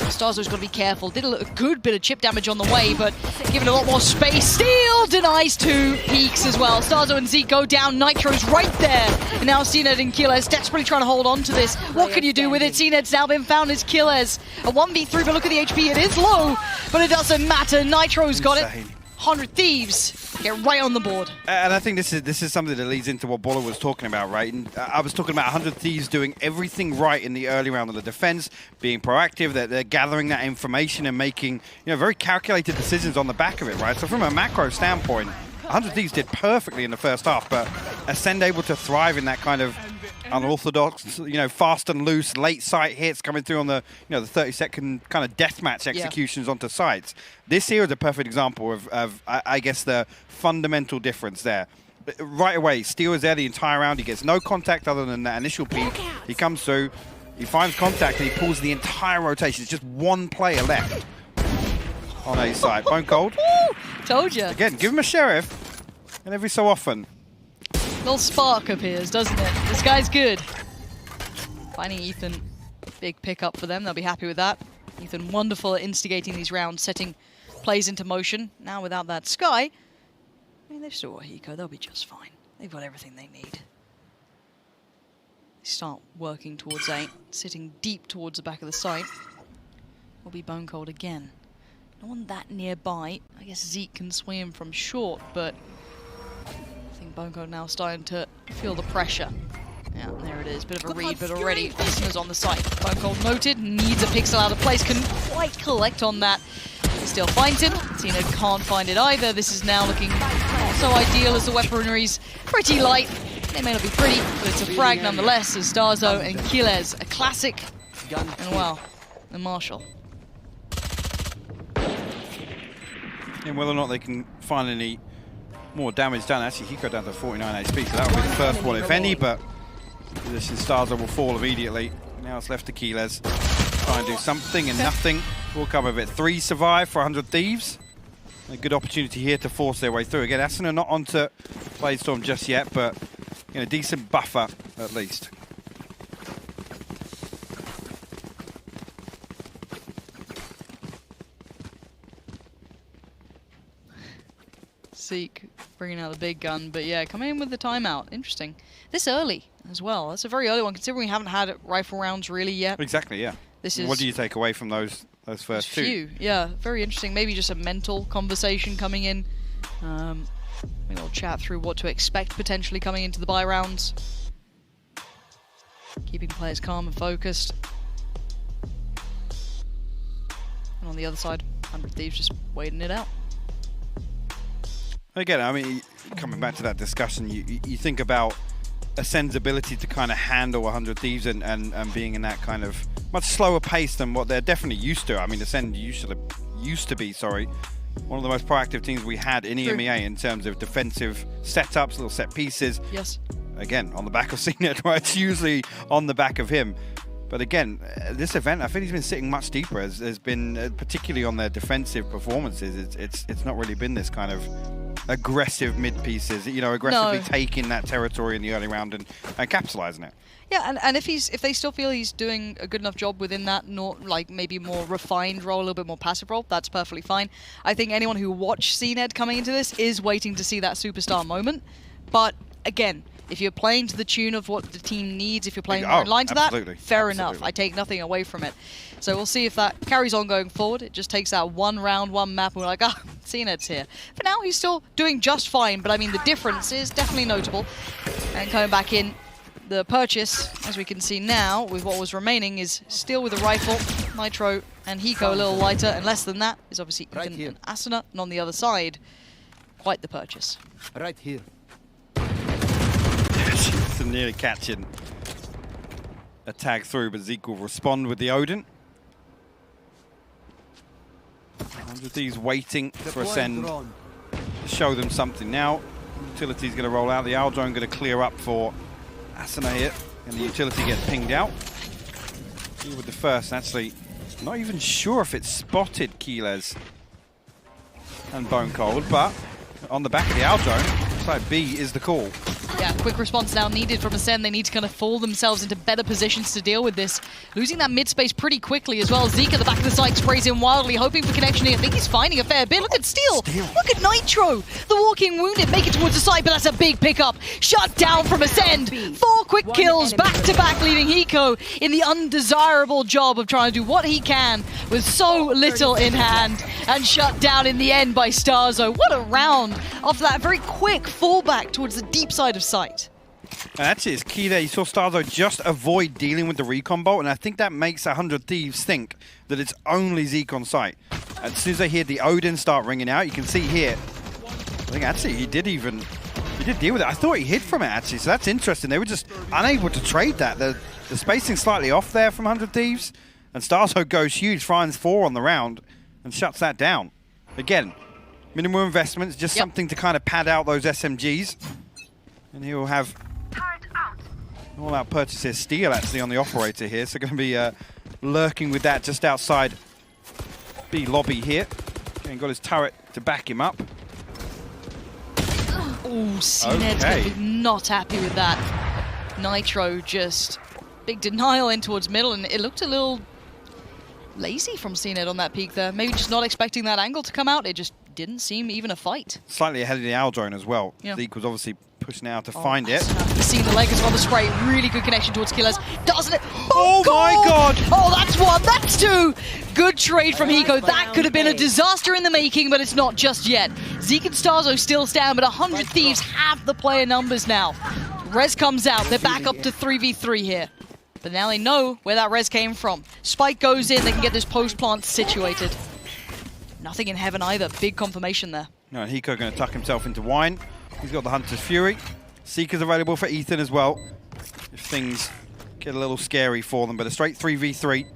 S4: Starzo's got to be careful. Did a good bit of chip damage on the way, but given a lot more space. Steel denies 2 peaks as well. Starzo and Zeke go down. Nitro's right there. And now cned and Killers desperately trying to hold on to this. What can you do with it? cned's now been found as Killers. A 1v3, but look at the HP. It is low, but it doesn't matter. Nitro's got it. 100 Thieves get right on the board.
S5: And I think this is something that leads into what Bola was talking about, right? And I was talking about 100 Thieves doing everything right in the early round of the defense, being proactive, they're gathering that information and making, very calculated decisions on the back of it, right? So from a macro standpoint, 100 Thieves did perfectly in the first half, but Ascend able to thrive in that kind of unorthodox, fast and loose, late sight hits coming through on the, the 30-second kind of deathmatch executions onto sites. This here is a perfect example of I guess, the fundamental difference there. Right away, Steel is there the entire round. He gets no contact other than that initial peek. He comes through, he finds contact, and he pulls the entire rotation. It's just one player left on A side. Bone Cold.
S4: Told you.
S5: Again, give him a sheriff, and every so often.
S4: Little spark appears, doesn't it? This guy's good. Finding Ethan, big pickup for them. They'll be happy with that. Ethan, wonderful at instigating these rounds, setting plays into motion. Now without that Sky, they've still got Hiko. They'll be just fine. They've got everything they need. They start working towards A, sitting deep towards the back of the site. Will be Bone Cold again. No one that nearby. I guess Zeke can swim from short, but I think Bone Cold now starting to feel the pressure. Yeah, there it is. Bit of a read, but already Asuna's on the site. Bone Cold noted, needs a pixel out of place, couldn't quite collect on that. He still finds him. cned can't find it either. This is now looking not so ideal as the weaponry's pretty light. They may not be pretty, but it's a frag nonetheless as Starzo and Killers, a classic, and well, the Marshall.
S5: And whether or not they can find any more damage done. Actually, Hiko down to 49 HP, so that will be the first one, if any, but position Starzo will fall immediately. Now it's left to Keyless. Try and do something and nothing. We'll cover a bit. 3 survive for 100 Thieves. A good opportunity here to force their way through. Again, Asuna not onto Bladestorm just yet, but decent buffer at least.
S4: Zeke bringing out the big gun, but yeah, coming in with the timeout. Interesting. This early as well. That's a very early one, considering we haven't had rifle rounds really yet.
S5: Exactly, yeah.
S4: This is
S5: what do you take away from those first two?
S4: Yeah, very interesting. Maybe just a mental conversation coming in. Maybe we'll chat through what to expect potentially coming into the buy rounds. Keeping players calm and focused. And on the other side, 100 Thieves just waiting it out.
S5: Again, I mean, coming back to that discussion, you think about Ascend's ability to kind of handle 100 Thieves and being in that kind of much slower pace than what they're definitely used to. I mean, Ascend used to be, one of the most proactive teams we had in EMEA in terms of defensive setups, little set pieces.
S4: Yes.
S5: Again, on the back of cned, right? It's usually on the back of him. But again, this event, I think he's been sitting much deeper. Has been, particularly on their defensive performances, it's not really been this kind of aggressive mid pieces, aggressively taking that territory in the early round and capitalizing it.
S4: Yeah, and if they still feel he's doing a good enough job within that, not like maybe more refined role, a little bit more passive role, that's perfectly fine. I think anyone who watched cned coming into this is waiting to see that superstar moment. But again, if you're playing to the tune of what the team needs, if you're playing more in line to that, fair enough. I take nothing away from it. So we'll see if that carries on going forward. It just takes that one round, one map, and we're like, cned's here. For now, he's still doing just fine, but I mean, the difference is definitely notable. And coming back in, the purchase, as we can see now, with what was remaining, is Steel with a rifle, Nitro and Hiko a little lighter, and less than that is obviously Ethan and Asuna, and on the other side, quite the purchase.
S7: Right here.
S5: She's nearly catching a tag through, but Zeke will respond with the Odin. 100 Thieves waiting for Ascend to show them something now. Utility's going to roll out. The Owl Drone going to clear up for Asuna here, and the utility gets pinged out. Here with the first, actually, not even sure if it's spotted Keyless and Bone Cold, but on the back of the Owl Drone, looks like B is the call.
S4: Yeah, quick response now needed from ASCEND. They need to kind of fall themselves into better positions to deal with this. Losing that mid space pretty quickly as well. Zeke at the back of the site sprays in wildly, hoping for connection here. I think he's finding a fair bit. Look at Steel. Look at Nitro. The walking wounded make it towards the site, but that's a big pickup. Shut down from ASCEND. 4 quick kills back to back, leaving Hiko in the undesirable job of trying to do what he can with so little in hand, and shut down in the end by Starzo. What a round after that very quick fallback towards the deep side of sight.
S5: And actually, it's key there. You saw Starzo just avoid dealing with the recon bolt, and I think that makes 100 Thieves think that it's only Zeke on site. As soon as they hear the Odin start ringing out, you can see here. I think actually he did deal with it. I thought he hid from it actually, so that's interesting. They were just unable to trade that. The spacing slightly off there from 100 Thieves, and Starzo goes huge, finds 4 on the round, and shuts that down. Again, minimal investments, just something to kind of pad out those SMGs. And he will have all out purchases. Steel actually on the operator here, so going to be lurking with that just outside B lobby here. And got his turret to back him up.
S4: Oh, cned's going to be not happy with that. Nitro just big denial in towards middle, and it looked a little lazy from cned on that peak there. Maybe just not expecting that angle to come out. It just didn't seem even a fight.
S5: Slightly ahead of the owl drone as well.
S4: Yeah.
S5: Zeke was obviously pushing out to find it.
S4: He's seen the leg as well, the spray. Really good connection towards Killers. Doesn't it?
S5: Oh my god!
S4: Oh, that's 1, that's 2! Good trade from Hiko. That could have been a disaster in the making, but it's not just yet. Zeke and Starzo still stand, but 100 Thieves have the player numbers now. Res comes out. They're back up to 3v3 here. But now they know where that res came from. Spike goes in, they can get this post plant situated. Nothing in heaven either. Big confirmation there.
S5: No, and Hiko going to tuck himself into wine. He's got the Hunter's Fury. Seeker's available for Ethan as well, if things get a little scary for them. But a straight 3v3.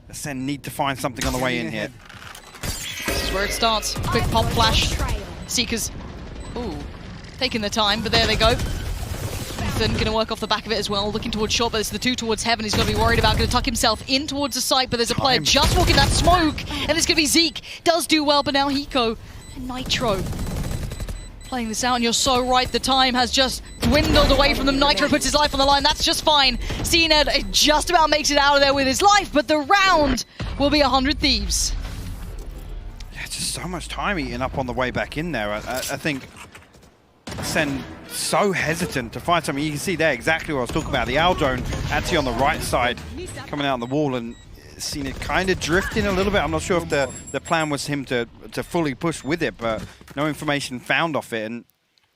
S5: ASCEND need to find something on the way in here.
S4: This is where it starts. Quick pop flash. Seekers, ooh, taking the time, but there they go. Ethan going to work off the back of it as well, looking towards short, but it's the 2 towards heaven he's going to be worried about. Going to tuck himself in towards the site, but there's a player just walking that smoke, and it's going to be Zeke. Does do well, but now Hiko and Nitro playing this out, and you're so right, the time has just dwindled away from them. Nitro puts his life on the line, that's just fine. cned just about makes it out of there with his life, but the round will be 100 Thieves.
S5: Yeah, just so much time eating up on the way back in there. I think ASCEND so hesitant to find something. You can see there exactly what I was talking about. The owl drone actually on the right side coming out on the wall, and seen it kind of drifting a little bit. I'm not sure if the plan was him to fully push with it, but no information found off it, and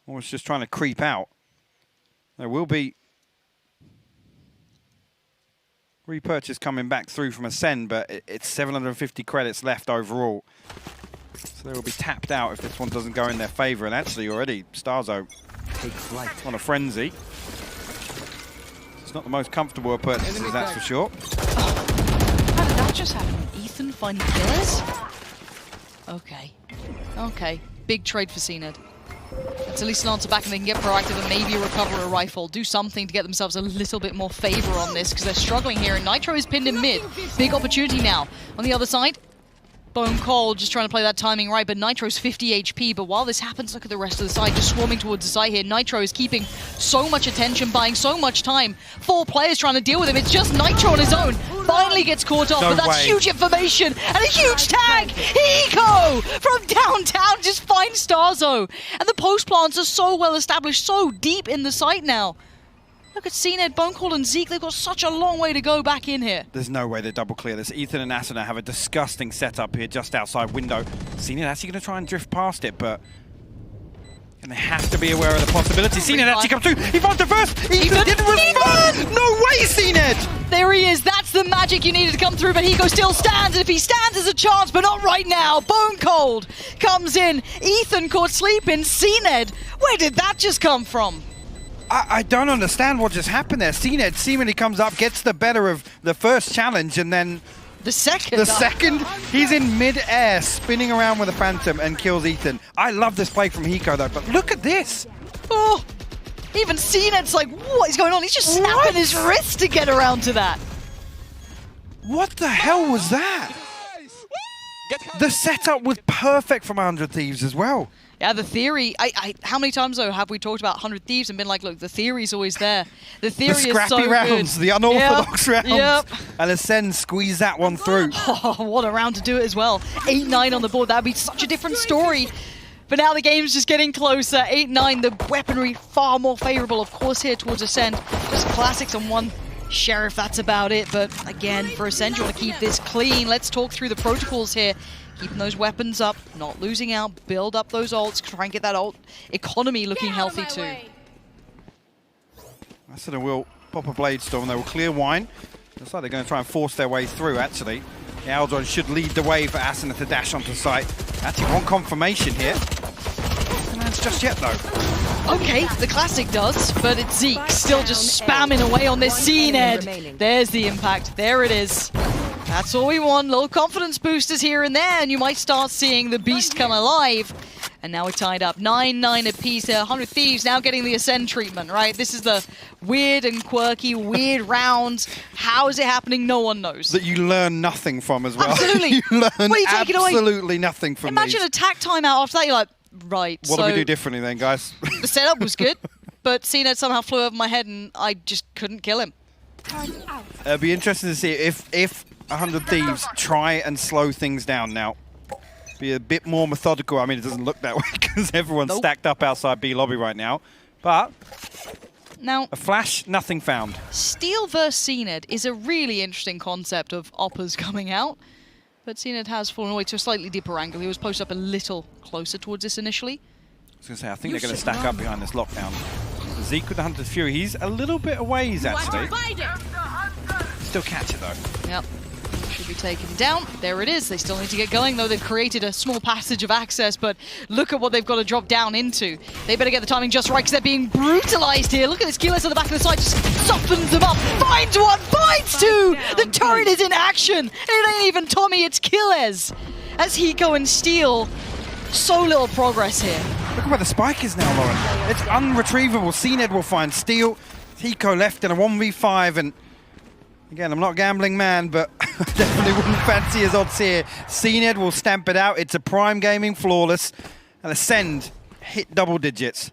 S5: was just trying to creep out. There will be repurchase coming back through from ASCEND, but it's 750 credits left overall. So they will be tapped out if this one doesn't go in their favor. And actually already Starzo on a frenzy. It's not the most comfortable of purchases, that's for sure.
S4: How did that just happen? Ethan finding Killers? Okay. Okay. Big trade for cned. Let's at least answer back and they can get proactive and maybe recover a rifle. Do something to get themselves a little bit more favor on this, because they're struggling here, and Nitro is pinned in mid. Big opportunity now. On the other side, Bone Cold just trying to play that timing right, but Nitro's 50 HP. But while this happens, look at the rest of the side just swarming towards the side here. Nitro is keeping so much attention, buying so much time. 4 players trying to deal with him. It's just Nitro on his own. Finally gets caught off, but that's huge information and a huge tag. Hiko from downtown just finds Starzo. And the post plants are so well established, so deep in the site now. Look at cned, Bone Cold, and Zeke. They've got such a long way to go back in here.
S5: There's no way they double clear this. Ethan and Asuna have a disgusting setup here just outside window. cned actually going to try and drift past it, but and they have to be aware of the possibility. cned actually comes through. He finds the first. Ethan didn't respond. No way, cned.
S4: There he is. That's the magic you needed to come through, but Hiko still stands. And if he stands, there's a chance, but not right now. Bone Cold comes in. Ethan caught sleeping. cned, where did that just come from?
S5: I don't understand what just happened there. cned seemingly comes up, gets the better of the first challenge, and then
S4: the second,
S5: he's in mid-air, spinning around with a Phantom and kills Ethan. I love this play from Hiko though, but look at this.
S4: Oh, even cned's like, what is going on? He's just snapping his wrist to get around to that.
S5: What the hell was that? The setup was perfect from 100 Thieves as well.
S4: Yeah, the theory. How many times though have we talked about 100 Thieves and been like, look, the theory's always there. The theory
S5: The scrappy
S4: is so
S5: rounds,
S4: good.
S5: the unorthodox rounds.
S4: Yep.
S5: And Ascend squeeze that one through.
S4: Oh, what a round to do it as well. 8-9 on the board. That would be such a different story. But now the game's just getting closer. 8-9, the weaponry far more favorable, of course, here towards Ascend. Just classics on one Sheriff, that's about it. But again, for Ascend, you want to keep this clean. Let's talk through the protocols here. Keeping those weapons up, not losing out, build up those ults, try and get that ult economy looking healthy too.
S5: Ascend will pop a Blade Storm. They will clear wine. Looks like they're going to try and force their way through, actually. The Aldron should lead the way for Ascend to dash onto site. Actually, one confirmation here. No man's just yet, though.
S4: Okay, the classic does, but it's Zeke still just spamming away on this cned. There's the impact. There it is. That's all we want. Little confidence boosters here and there, and you might start seeing the beast come alive. And now we're tied up 9-9 apiece. 100 Thieves now getting the Ascend treatment, right? This is the weird and quirky, weird rounds. How is it happening? No one knows.
S5: That you learn nothing from as well.
S4: Absolutely.
S5: You learn
S4: What are you taking away?
S5: absolutely nothing from
S4: Imagine
S5: these.
S4: attack timeout after that. You're like, right.
S5: What do we do differently then, guys?
S4: The setup was good, but cned somehow flew over my head and I just couldn't kill him.
S5: It'll be interesting to see if 100 Thieves try and slow things down now. Be a bit more methodical. I mean, it doesn't look that way because everyone's stacked up outside B lobby right now. But
S4: Now,
S5: a flash, nothing found.
S4: Steel versus cned is a really interesting concept of Oppers coming out. But cned has fallen away to a slightly deeper angle. He was posted up a little closer towards this initially.
S5: I was going to say, I think they're going to stack up behind this lockdown. Zeke with the Hunter's Fury. He's a little bit away, actually. Still catch it, though.
S4: Yep. Should be taken down. There it is. They still need to get going, though. They've created a small passage of access, but look at what they've got to drop down into. They better get the timing just right because they're being brutalized here. Look at this. Keyless at the back of the side just softens them up. Finds one, finds two. The turret is in action. It ain't even Tommy, it's Killez. As Hiko and Steel, so little progress here.
S5: Look at where the spike is now, Lauren. It's unretrievable. cned will find Steel. Hiko left in a 1v5, and again, I'm not a gambling man, but I definitely wouldn't fancy his odds here. cned will stamp it out. It's a Prime Gaming flawless, and Ascend hit double digits.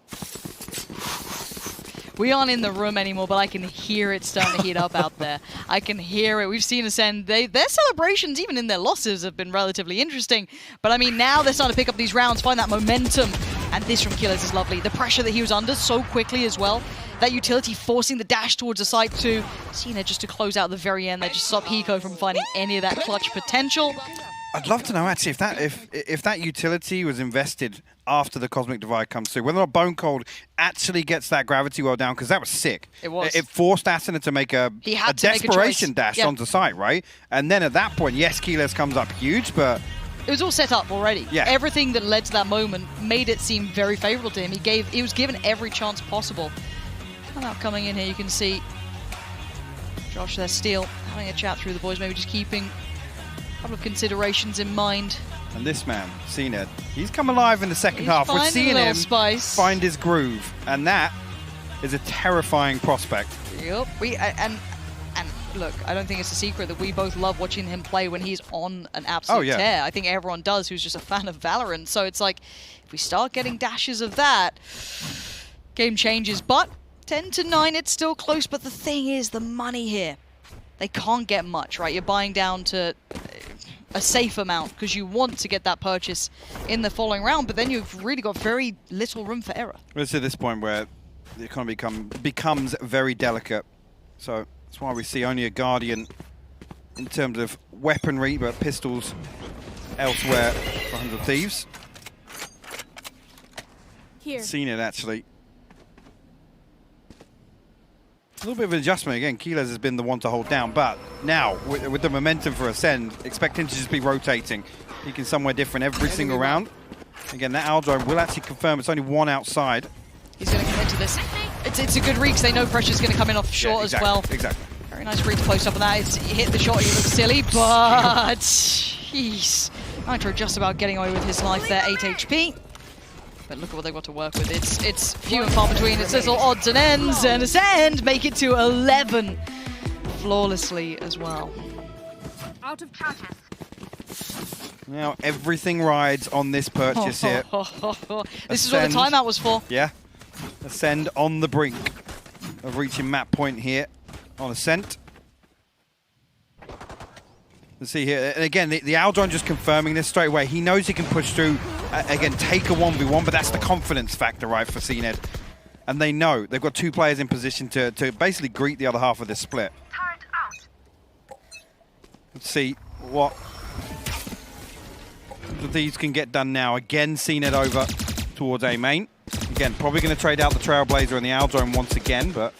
S4: We aren't in the room anymore, but I can hear it starting to heat up out there. I can hear it. We've seen Ascend. Their celebrations, even in their losses, have been relatively interesting. But I mean, now they're starting to pick up these rounds, find that momentum. And this from Killers is lovely. The pressure that he was under so quickly as well. That utility forcing the dash towards the side too. cned just to close out the very end. They just stop Hiko from finding any of that clutch potential.
S5: I'd love to know actually if that utility was invested after the Cosmic Divide comes through, whether or not Bone Cold actually gets that gravity well down, because that was sick.
S4: It was.
S5: It forced Asuna to make a desperation dash onto site, right? And then at that point, yes, Keyless comes up huge, but
S4: it was all set up already.
S5: Yeah.
S4: Everything that led to that moment made it seem very favorable to him. He was given every chance possible. Now coming in here, you can see Josh there, Steel, having a chat through the boys, maybe just keeping a couple of considerations in mind.
S5: And this man, cned, he's come alive in the second half. We're
S4: finding
S5: seeing
S4: a little
S5: him
S4: spice.
S5: find his groove, and that is a terrifying prospect.
S4: Yep. And look, I don't think it's a secret that we both love watching him play when he's on an absolute tear. I think everyone does who's just a fan of Valorant. So it's like, if we start getting dashes of that, game changes. But 10-9, it's still close. But the thing is, the money here, they can't get much, right? You're buying down to a safe amount because you want to get that purchase in the following round, but then you've really got very little room for error.
S5: It's at this point where the economy becomes very delicate. So that's why we see only a Guardian in terms of weaponry, but pistols elsewhere for 100 Thieves.
S6: Here.
S5: cned actually. A little bit of an adjustment again. Keyless has been the one to hold down, but now with the momentum for Ascend, expect him to just be rotating. He can somewhere different every single round. Again, that Aldro will actually confirm it's only one outside.
S4: He's going to commit to this. It's a good read because they know pressure's going to come in off short as well.
S5: Exactly.
S4: Very nice read to post up on that. He hit the shot, he looks silly, but jeez. Nitro just about getting away with his life there, 8 HP. But look at what they've got to work with. It's few and far between. It's little odds and ends, and Ascend make it to 11 flawlessly as well.
S6: Out of contact.
S5: Now everything rides on this purchase here.
S4: This is what the timeout was for.
S5: Yeah. Ascend on the brink of reaching map point here on Ascent. Let's see here. And again, the Aldron just confirming this straight away. He knows he can push through, again, take a 1v1, but that's the confidence factor, right, for cned. And they know. They've got 2 players in position to basically greet the other half of this split. Let's see what these can get done now. Again, cned over towards A main. Again, probably going to trade out the Trailblazer and the Aldrome once again, but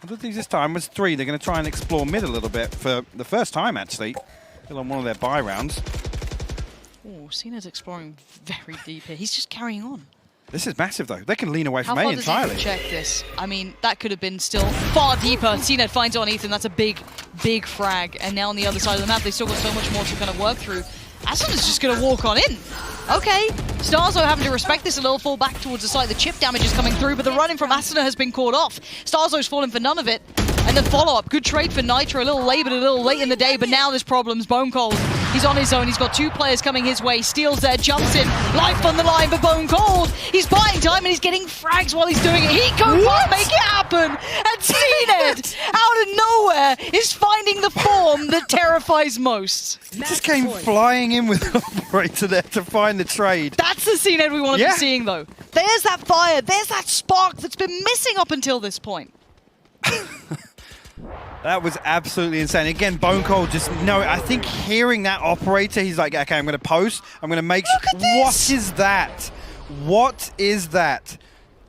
S5: I don't think this time was 3. They're going to try and explore mid a little bit for the first time, actually. Still on one of their buy rounds.
S4: Oh, cned's exploring very deep here. He's just carrying on.
S5: This is massive, though. They can lean away from
S4: How
S5: A
S4: far does he
S5: entirely.
S4: check this? I mean, that could have been still far deeper. cned finds it on Ethan. That's a big, big frag. And now on the other side of the map, they still got so much more to kind of work through. Asuna's just going to walk on in. Okay, Starzo having to respect this a little, fall back towards the site. The chip damage is coming through, but the run-in from Asuna has been caught off. Starzo's fallen for none of it. And then follow-up, good trade for Nitro, a little late, but a little late in the day, but now there's problems. Bone Cold, he's on his own, he's got 2 players coming his way. Steals there, jumps in, life on the line for Bone Cold. He's buying time and he's getting frags while he's doing it. He can't make it happen. And cned, out of nowhere, is finding the form that terrifies most.
S5: He just came flying in with an operator there to find the trade.
S4: That's the cned we want to be seeing, though. There's that fire, there's that spark that's been missing up until this point.
S5: That was absolutely insane. Again, Bone Cold just, no, I think hearing that operator, he's like, okay, I'm going to post. I'm going to make sure. What is that? What is that?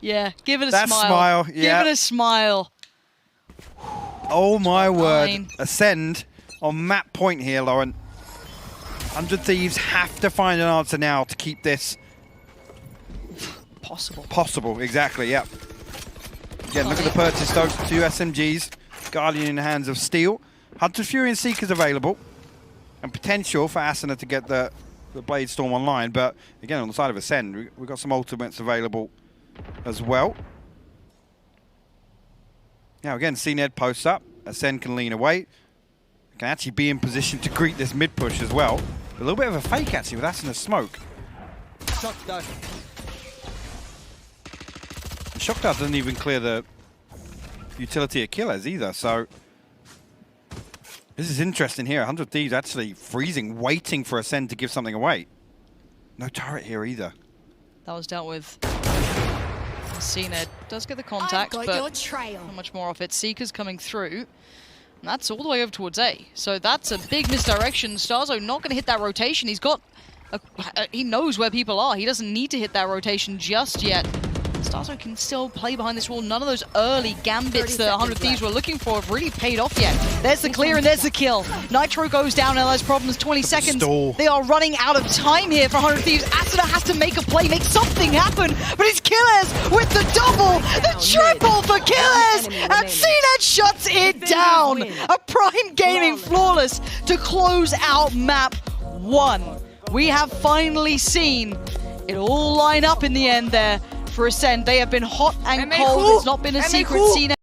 S4: Yeah, give it a
S5: that
S4: smile.
S5: Yeah.
S4: Give it a smile.
S5: Oh my word.
S4: Fine.
S5: Ascend on map point here, Lauren. 100 Thieves have to find an answer now to keep this possible. Exactly, yep. Again, look at the purchase, though. 2 SMGs. Guardian in the hands of Steel. Hunter Fury and Seekers available. And potential for Asuna to get the Blade Storm online. But again, on the side of Ascend, we've got some ultimates available as well. Now again, cned posts up. Ascend can lean away. Can actually be in position to greet this mid push as well. A little bit of a fake actually with Asuna's smoke.
S7: Shock dart.
S5: The shock dart doesn't even clear the utility of killers either, so this is interesting here. 100 Thieves actually freezing, waiting for Ascend to give something away. No turret here either.
S4: That was dealt with. cned does get the contact, but not much more off it. Seeker's coming through. And that's all the way over towards A. So that's a big misdirection. Starzo not going to hit that rotation. He's got he knows where people are. He doesn't need to hit that rotation just yet. Starzo can still play behind this wall. None of those early gambits that 100 Thieves were looking for have really paid off yet. There's the clear and there's the kill. Nitro goes down and has problems. 20 seconds. They are running out of time here for 100 Thieves. Asuna has to make a play, make something happen. But it's Killers with the double, the triple for Killers. And cned shuts it down. A Prime Gaming flawless to close out map 1. We have finally seen it all line up in the end there. For Ascend, they have been hot and cold. It's not been a secret.